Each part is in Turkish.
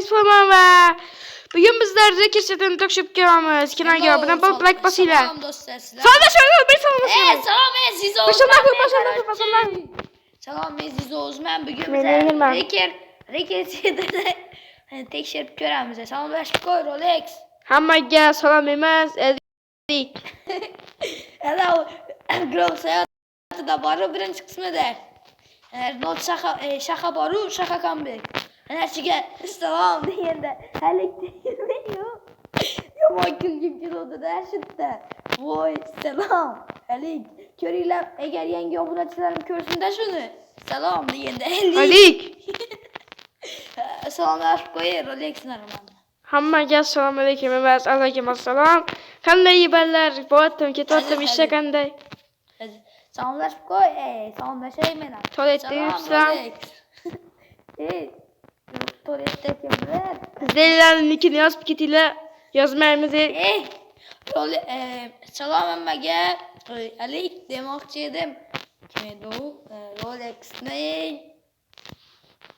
Islamova. Bugün bizler zikir setini takışıp gelamiz. Kenar gel. Buna bak like basıyla. Salam dostlar. Sağda şöyle bir salam. Salam Aziz Oğuz. Başından. Salam Aziz Oğuz. Ben bugün Bilmem. Reker setini tekşirip göremiz. Salamlaşıp koy Rolex. Hammaga salam emas. Ezik. Ela Grov sayatida boru birinchi qismida. Not shaka boru shaka comeback. Anasiga salom deganda halik deyilmayu. Yomon kulgim keldi-da shunda. Voy salom. Halik ko'ringlar, agar yangi obunachilarim ko'rsin-da shuni. Salom deganda Halik. Salomlashib qo'ying Rolex'larni. Hammaga salom alaykum emas. Alaykum assalom. Qanday yibanlar? Bo'tdim, ketdim, ishga qanday? Salomlashib qo'y. Salomlashayman. Tualetda yuribsan. Tualetda kimlar? Zeylannikini yozib ketinglar. Yozmaymiz. Salom hammaga. Alik demoqchi edim. Kim edi u? Rolex'ning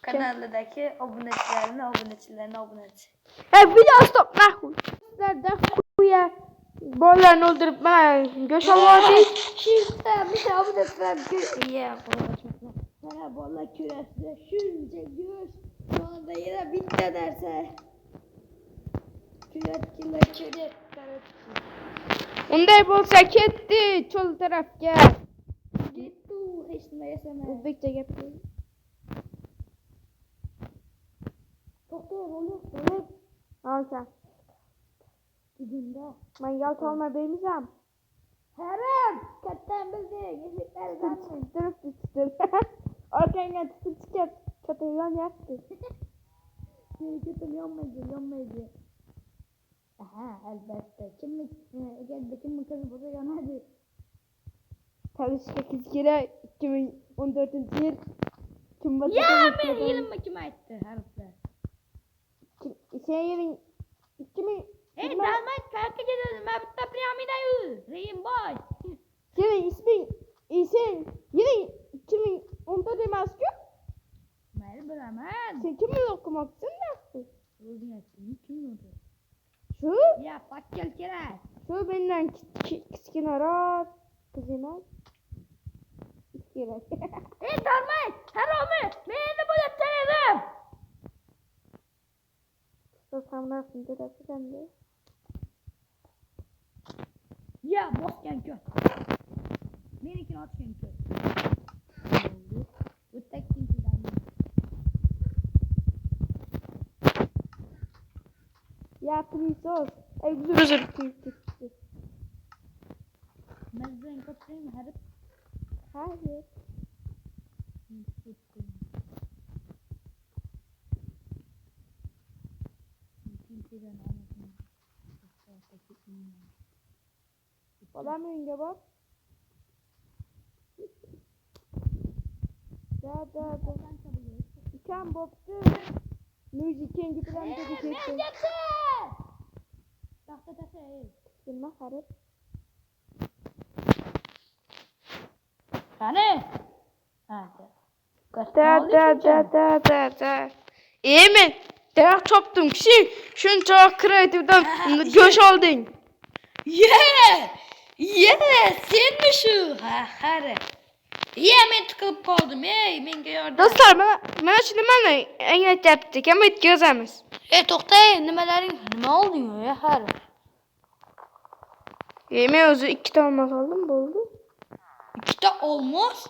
kanalidagi obunachilarni. Video stop nahuy. Sizlarda kuya bollarni o'ldirib mana go'sht olib Shunda bitta obunachilar mana bolalar ko'rasizda shuncha go'sht. Yonida yana bitta narsa. Ko'ryaptilar. Unday bo'lsa ketdi cho'l tarafga. Ketdi, hech nima yasama. O'zbekcha gapir. To'xta, Rolex. Olsan. Bugunda Men yolta olma bermisam. haram kattan bilding. Eshiklaridan Turib. Orqangga tutib chiqib katayon yapti. Meni ketim yonmaydi. Aha, albatta. Kimlik qizi bo'lsa yonadi. Tanishga qiz kerak 2014-yil. Kim bo'lsa Men yilimi kim aytdi harflar? Sen yering 2000 Dalmat qayoqqa ketadi? Men bitta piramidayu. Reyinboy. Senin isming yering 2014 emas-ku? Mayli bilaman. Sen kimni o'qimoqchisan? O'zing aytding, kimni o'qi? Shu? Ya, pakkel kerak. Shu mendan kichkinaroq qiz emas. Kerak. Dalmat, haromi. Men endi bo'layapti edim. Samrasini dedasidan-da. Ya, bosgan ko'r. Menikini otgan ko'r. O'ttakkinchidan. Ya, prisos. Uzr. Mazdan qo'ying, harib. Hayır. Balam önce bak. Da. İkan boptu. Müzik kengi bilen dedi kesin. Tahta. Bilmem harip. Qani? Da. Emin. Dayak çoptum kişi. Şuncha kreativdan göş oldun. Senmi shu? Hara. Men tiqilib qoldim. Menga yordam. Dostlar, mana shuni mana anglatyapti. Ham yetkazamiz. To'xtay, nima oldu ya, hara? Men o'zi 2 ta olmos oldim, bo'ldi. 2 ta olmos?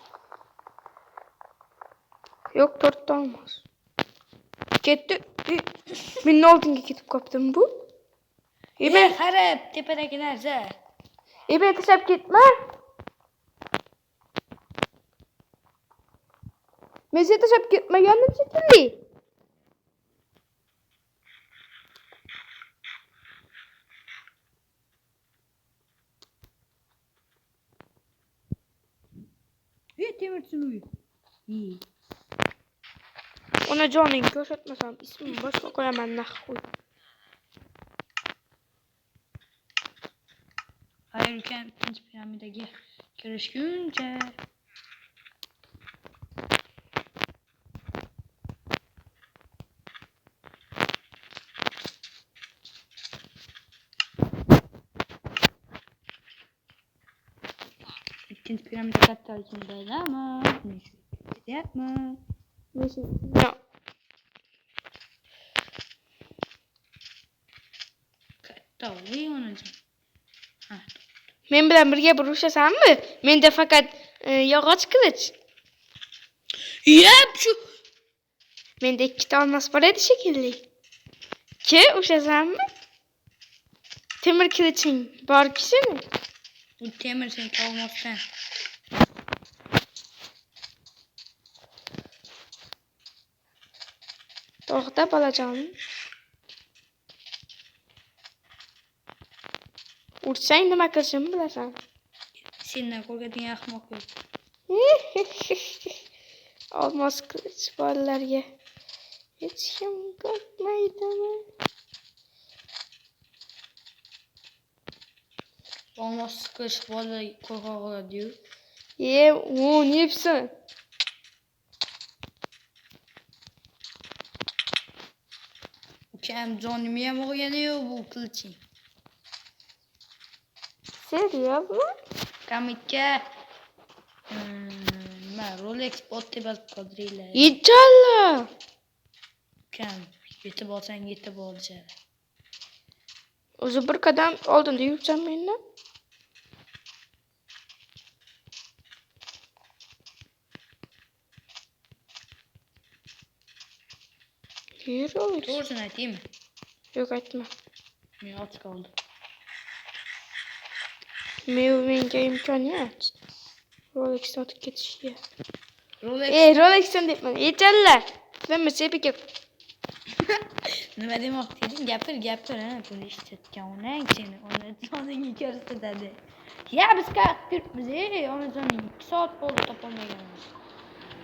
Yo'q, 4 ta olmos. Ketdi. Men oldinga ketib qoldim bu. Men qarab, tepadagi narsa. Ben tashlab ketma. Men seni tashlab ketmagandim shekilli. Temirchilik. Ona joning ko'rsatmasam ismini boshqa qo'yaman naxuy. Hayır, ülken ikinci piramidaga kirishguncha. ikkinchi piramida kattaligidami? Ketyapmi? Yo'q. Katta voy onajon. Ha. Men bilan birga urushasanmi? Menda faqat yog'och qilich. Yep, shu. Menda 2 ta olmos bor edi shekilli. Ki urushasanmi? Temir qiliching bor kishini. Bu temir sen olmasdan. To'xta bolajonim. Ursang nima qilishimni bilasan. Sendan qo'rqadigan ahmoq yo'q. Olmos qilich bolalarga hech kim qo'rqmaydimi? Olmos qish bola qo'rqa oladi-yu. U nipsin. Ukam jonimni ham olgani-yu bu qiliching. Seriozmi? Kamikka nima Rolex bot deb yozib qoldiringlar. Inshaalloh. Ukam yetib olsang yetib olishadi. O'zi bir qadam oldinda yuribsan mendan. Yur oğlum. To'g'risini aytaymi? Yo'q aytma. Men och qoldim. Menga imkoniyat. Rolex sotib ketishga. Rolex Rolexdan debman. Yetalla. Nima sepiga. nima demoqchi eding? Gapir, ha. Buni eshitayotgan onang seni onangga ko'rsatadi. Ya biz qayerda yuribmiz, onajonim 2 soat bo'ldi topolmaganmiz.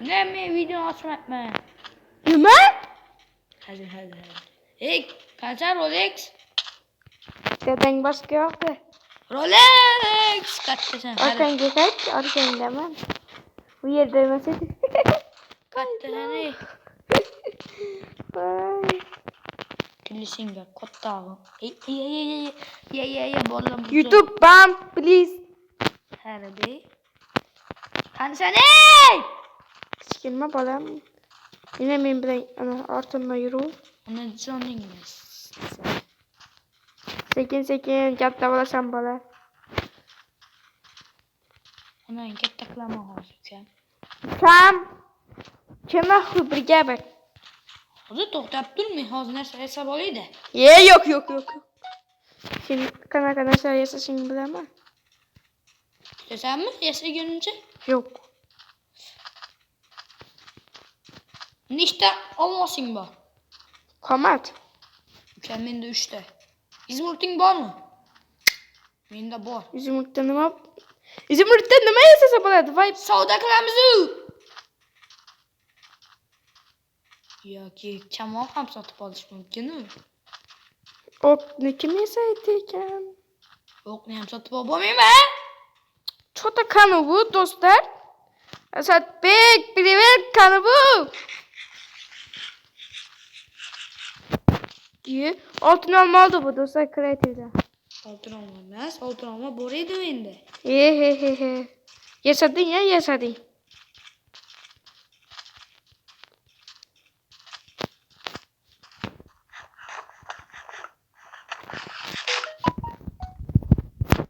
Men video ochmayapman. Nima? Hadi. Ey, qancha Rolex? Dadang boshqa yoqda. Rolex kattasan. Orqangga qayt, orqangdaman. Bu yerda emas edi. Kattasan ey. Voy. Kilisinga kattag'i. Ey, bolam. YouTube bam, please. Harbi. Qansan ey? Kichkina bolam. Yine men bilan ana ortimdan yuru. Ona joningiz. Sekin katta bo'lasan bola. Onang katta qilama hozir ukam. Kam. Kimga birga bir. Hozir to'xtab turmay, hozir narsa yasab olaydi. Yo'q. Sen qanaqa narsa yasashingni bilaman. Yasanmi yasaguncha? Yo'q. Nechta olmosing bor? Qomat. Ukam menda 3 ta. Izmurting bormi? Menda bor. Izmurtda nima yasasa bo'ladi? Voy, Savdo qilamiz-u. Yoki kamon ham sotib olish mumkin-u. o'qni kim yasaydi ekan? O'qni ham sotib olmayman. Chota qani bu do'stlar? Asadbek, привет, qani bu? Oltin olma oldi bu do'stlar kreativda. Oltin olma emas, oltin olma bor edi endi. He. Yasading.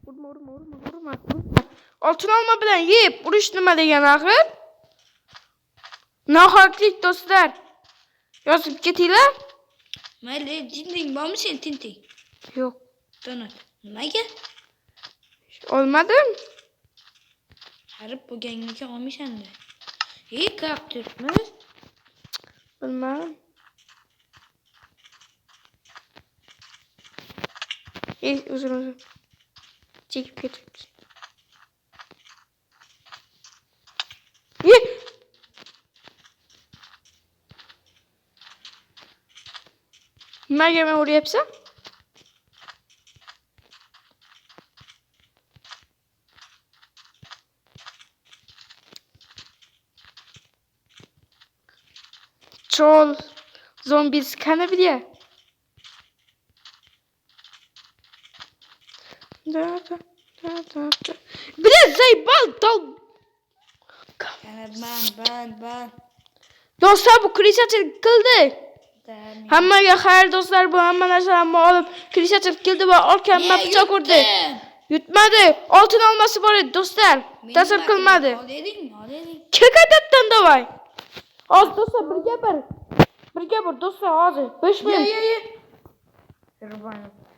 Urma. Oltin olma bilan yeb, urush nima degan axir? Nohaqlik do'stlar. Yozib ketinglar. Mayli, jinding bormi sen tinting? Yo'q. Donat. Nimaga? Olmadim. Harib bo'lganlikka olmishanda. Kaptirmi? Bilmadim. Uzun. Çekip getirmiş. Nimaga men uryapsan? Chol zombisi qani bilya? Bля, заебал, долб... Yani ben. Dostlar bu kreaçilik kıldı. Demin. Hammaga xayr dostlar bu hamma narsalarni olib kreaçilik kıldı ve orkan Niye pichoq urdi. yuttun? Yutmadı. Altın olması var edi dostlar. Benim Tasir hakkım. kılmadı. Al dedin. Kekadattan davay. Az dostlar birga bir dostlar az. 5 Ye minut. ye ye. Kurban